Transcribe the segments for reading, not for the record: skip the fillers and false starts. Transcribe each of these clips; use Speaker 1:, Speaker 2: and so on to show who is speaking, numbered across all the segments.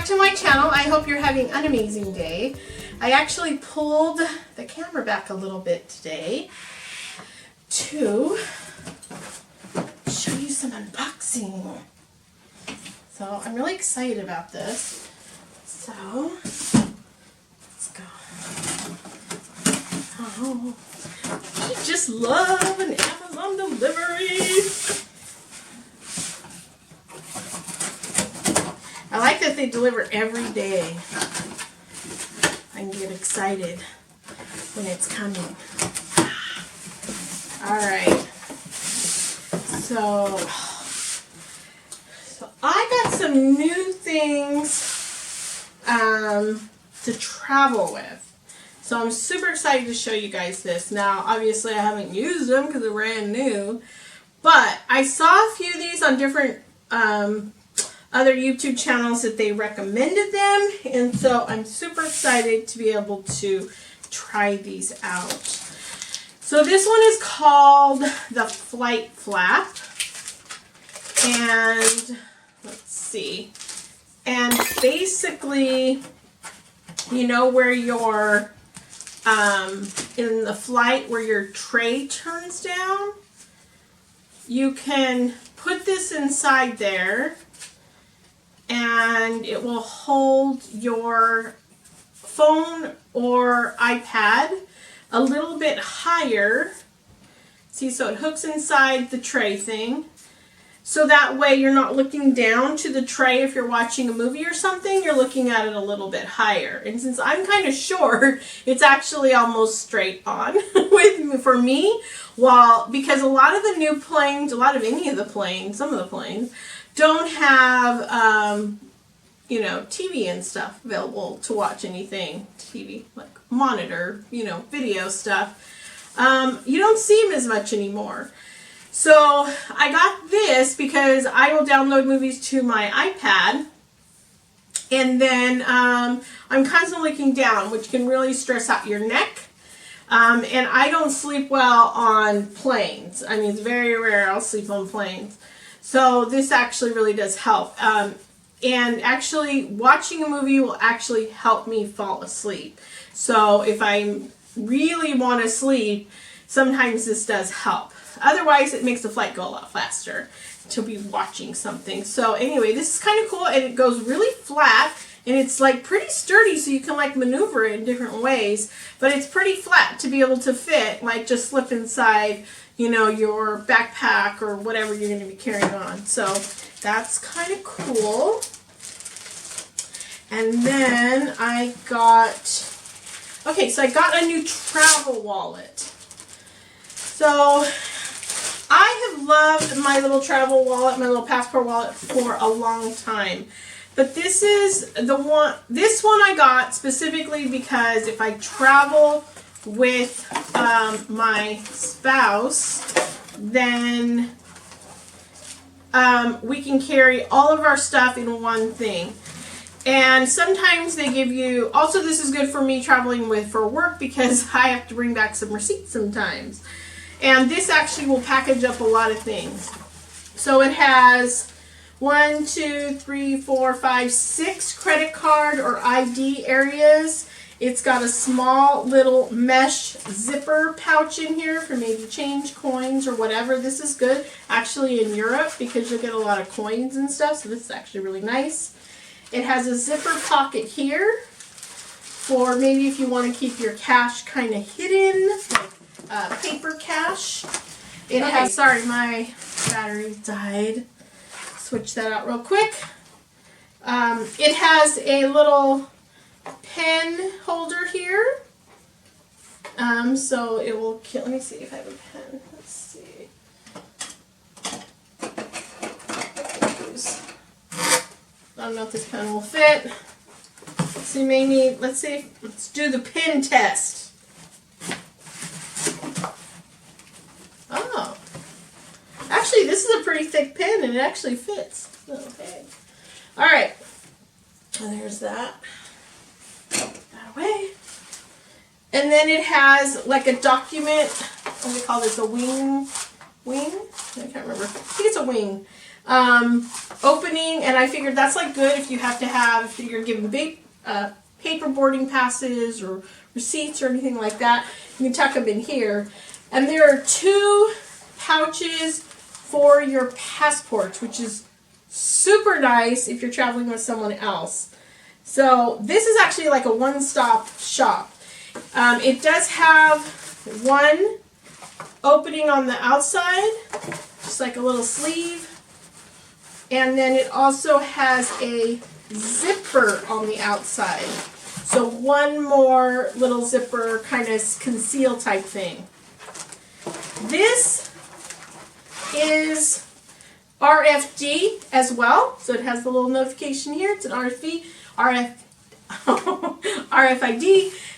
Speaker 1: to my channel. I hope you're having an amazing day. I actually pulled the camera back a little bit today to show you some unboxing. So I'm really excited about this. So let's go. Oh, I just love an Amazon delivery. I like that they deliver every day. I can get excited when it's coming. Alright. So I got some new things to travel with. So I'm super excited to show you guys this. Now, obviously I haven't used them because they're brand new. But I saw a few of these on different other YouTube channels that they recommended them, and so I'm super excited to be able to try these out. So this one is called the Flight Flap, and let's see, and basically, you know where your in the flight where your tray turns down, you can put this inside there and it will hold your phone or iPad a little bit higher. See, so it hooks inside the tray thing. So that way you're not looking down to the tray if you're watching a movie or something, you're looking at it a little bit higher. And since I'm kind of short, it's actually almost straight on for me. Because a lot of the new planes, some of the planes, don't have, you know, TV and stuff available to watch anything. TV, like monitor, you know, video stuff. You don't see them as much anymore. So I got this because I will download movies to my iPad. And then I'm constantly looking down, which can really stress out your neck. And I don't sleep well on planes. I mean, it's very rare I'll sleep on planes. So this actually really does help. And actually watching a movie will actually help me fall asleep. So if I really want to sleep, sometimes this does help. Otherwise, it makes the flight go a lot faster to be watching something. So anyway, this is kind of cool, and it goes really flat, and it's like pretty sturdy, so you can like maneuver it in different ways. But it's pretty flat to be able to fit, like just slip inside, you know, your backpack or whatever you're going to be carrying on. So that's kind of cool. And then I got, okay, so I got a new travel wallet. So I have loved my little travel wallet, my little passport wallet for a long time. But this is the one, this one I got specifically because if I travel with my spouse, then we can carry all of our stuff in one thing. And sometimes they give you, also this is good for me traveling with for work because I have to bring back some receipts sometimes. And this actually will package up a lot of things. So it has 1, 2, 3, 4, 5, 6 credit card or ID areas. It's got a small little mesh zipper pouch in here for maybe change coins or whatever. This is good actually in Europe because you'll get a lot of coins and stuff. So this is actually really nice. It has a zipper pocket here for maybe if you want to keep your cash kind of hidden, like paper cash. It has, sorry, my battery died. Switch that out real quick. It has a little pen holder here. So it will, let me see if I have a pen. Let's see. I don't know if this pen will fit. So you may need, let's do the pen test. Oh. Actually, this is a pretty thick pen and it actually fits. Okay. Alright. And there's that. Put that away. And then it has like a document, what do we call this, a wing wing. I can't remember. I think it's a wing. Opening, and I figured that's like good if you have to have, if you're giving big paper boarding passes or receipts or anything like that. You can tuck them in here. And there are 2 pouches for your passports, which is super nice if you're traveling with someone else. So this is actually like a one-stop shop. It does have one opening on the outside, just like a little sleeve. And then it also has a zipper on the outside. So one more little zipper, kind of conceal type thing. This is RFD as well. So it has the little notification here. It's an RFID.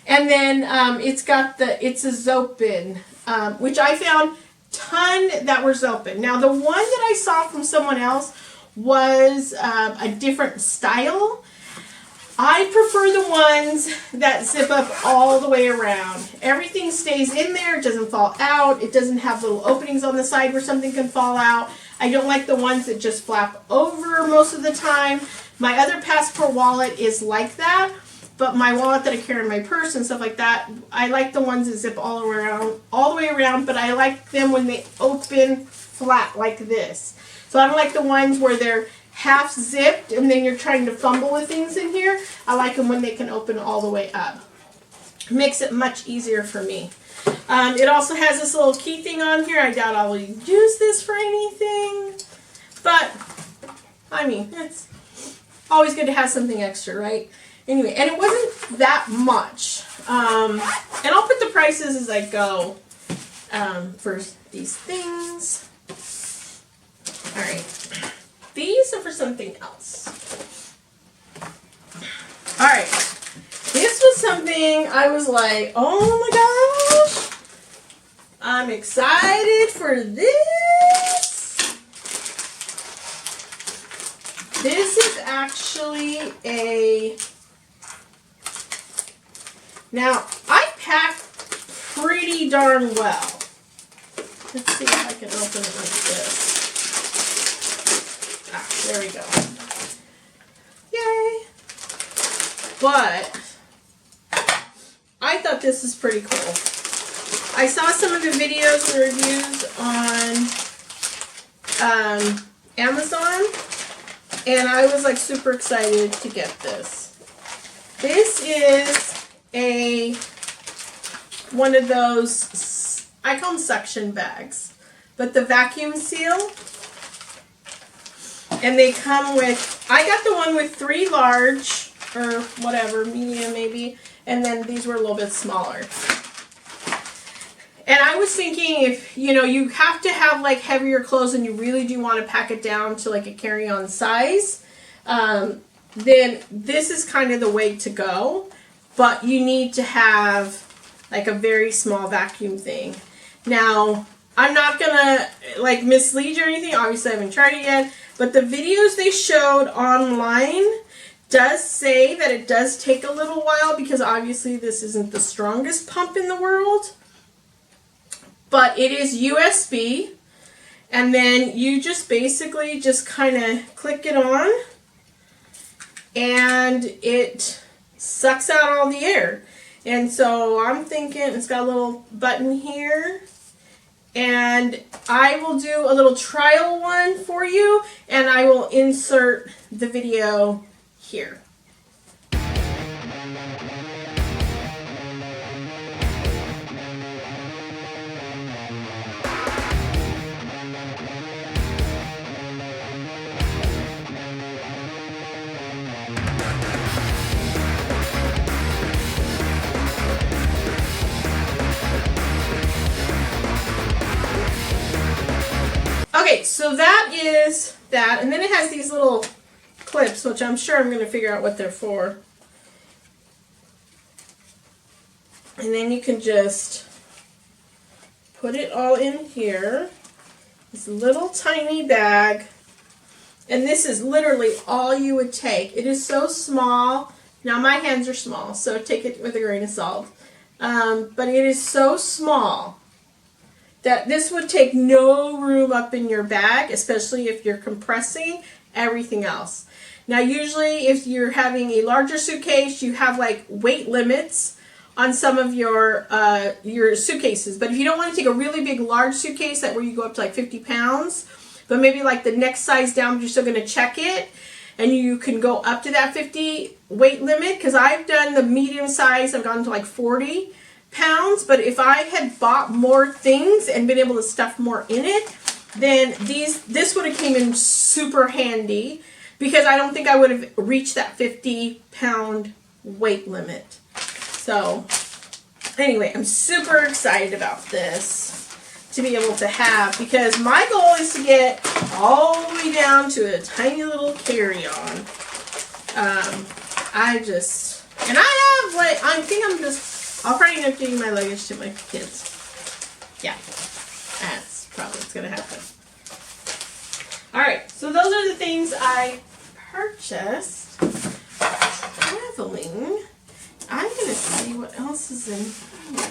Speaker 1: And then it's a Zoppen, which I found ton that were Zoppen. Now the one that I saw from someone else was a different style. I prefer the ones that zip up all the way around. Everything stays in there, it doesn't fall out, it doesn't have little openings on the side where something can fall out. I don't like the ones that just flap over most of the time. My other passport wallet is like that, but my wallet that I carry in my purse and stuff like that, I like the ones that zip all the way around, but I like them when they open flat like this. So I don't like the ones where they're half zipped and then you're trying to fumble with things in here. I like them when they can open all the way up. Makes it much easier for me. It also has this little key thing on here. I doubt I will use this for anything, but I mean, it's always good to have something extra, right? Anyway, and it wasn't that much. And I'll put the prices as I go for these things. All right, these are for something else. All right, this was something I was like, oh my gosh, I'm excited for this. This is actually now I pack pretty darn well. Let's see if I can open it like this. There we go. Yay! But I thought this is pretty cool. I saw some of the videos and reviews on Amazon, and I was like super excited to get this. This is one of those, I call them suction bags, but the vacuum seal. And they come with, I got the one with 3 large, or whatever, medium maybe, and then these were a little bit smaller. And I was thinking if, you know, you have to have like heavier clothes and you really do want to pack it down to like a carry-on size, then this is kind of the way to go. But you need to have like a very small vacuum thing. Now, I'm not gonna like mislead you or anything, obviously I haven't tried it yet, but the videos they showed online does say that it does take a little while because obviously this isn't the strongest pump in the world. But it is USB, and then you just basically just kind of click it on and it sucks out all the air. And so I'm thinking it's got a little button here, and I will do a little trial one for you, and I will insert the video here. Okay, so that is that, and then it has these little clips, which I'm sure I'm going to figure out what they're for. And then you can just put it all in here, this little tiny bag, and this is literally all you would take. It is so small. Now my hands are small, so take it with a grain of salt. But it is so small. that this would take no room up in your bag, especially if you're compressing everything else. Now, usually if you're having a larger suitcase, you have like weight limits on some of your suitcases. But if you don't want to take a really big, large suitcase that where you go up to like 50 pounds, but maybe like the next size down, but you're still going to check it, and you can go up to that 50 weight limit, because I've done the medium size, I've gone to like 40 pounds, but if I had bought more things and been able to stuff more in it, then this would have came in super handy, because I don't think I would have reached that 50-pound weight limit. So anyway, I'm super excited about this to be able to have, because my goal is to get all the way down to a tiny little carry-on. I'll probably end up giving my luggage to my kids. Yeah, that's probably what's going to happen. Alright, so those are the things I purchased traveling. I'm going to see what else is in here.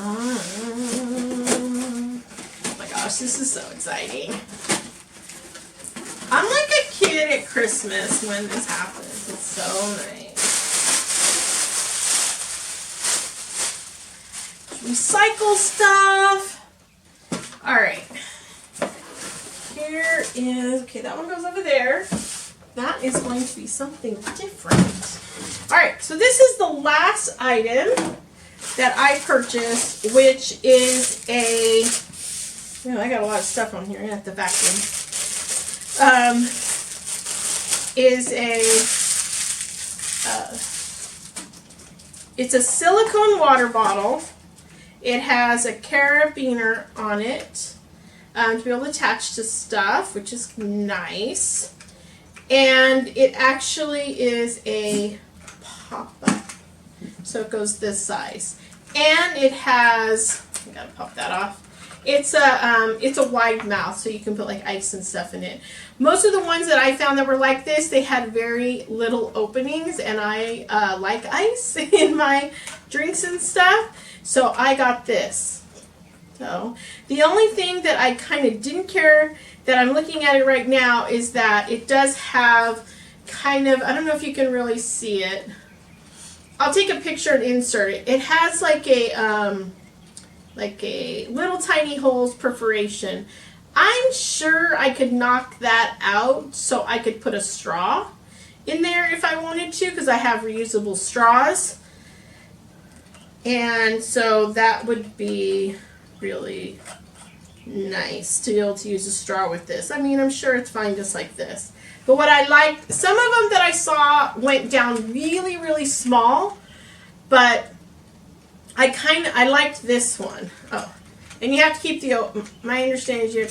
Speaker 1: Oh my gosh, this is so exciting. I'm like a kid at Christmas when this happens. It's so nice. Recycle stuff. Alright. Here is, okay, that one goes over there. That is going to be something different. Alright, so this is the last item that I purchased, which is a, I got a lot of stuff on here, I have to vacuum. It's a silicone water bottle. It has a carabiner on it to be able to attach to stuff, which is nice. And it actually is a pop-up. So it goes this size. And it has, I gotta pop that off. It's a wide mouth, so you can put like ice and stuff in it. Most of the ones that I found that were like this, they had very little openings, and I like ice in my drinks and stuff, so I got this. So the only thing that I kind of didn't care, that I'm looking at it right now, is that it does have kind of, I don't know if you can really see it. I'll take a picture and insert it. It has like a little tiny holes perforation. I'm sure I could knock that out so I could put a straw in there if I wanted to, because I have reusable straws. And so that would be really nice to be able to use a straw with this. I mean, I'm sure it's fine just like this. But what I liked, some of them that I saw went down really, really small, but I liked this one. Oh, and you have to keep my understanding is you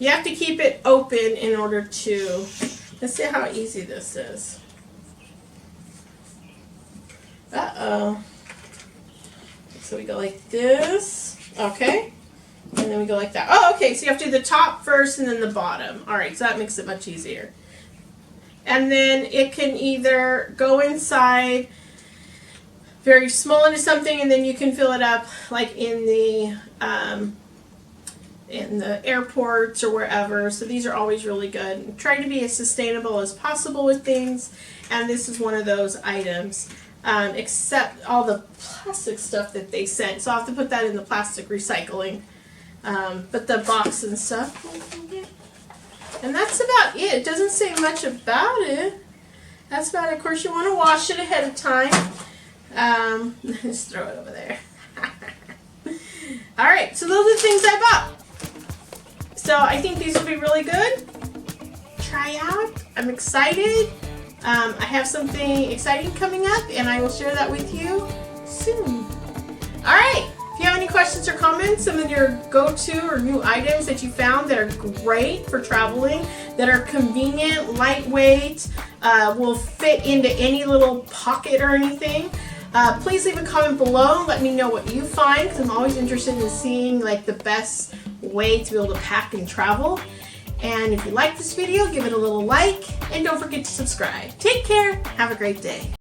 Speaker 1: have to keep it open in order to, let's see how easy this is. Uh-oh. So we go like this, okay, and then we go like that. Oh, okay, so you have to do the top first and then the bottom. All right, so that makes it much easier. And then it can either go inside very small into something, and then you can fill it up like in the airports or wherever. So these are always really good. Try to be as sustainable as possible with things, and this is one of those items. Except all the plastic stuff that they sent. So I'll have to put that in the plastic recycling. But the box and stuff. And that's about it. It doesn't say much about it. That's about it. Of course, you want to wash it ahead of time. Just throw it over there. Alright, so those are the things I bought. So I think these will be really good. Try out. I'm excited. I have something exciting coming up, and I will share that with you soon. Alright, if you have any questions or comments, some of your go-to or new items that you found that are great for traveling, that are convenient, lightweight, will fit into any little pocket or anything, please leave a comment below and let me know what you find, because I'm always interested in seeing like the best way to be able to pack and travel. And if you like this video, give it a little like, and don't forget to subscribe. Take care. Have a great day.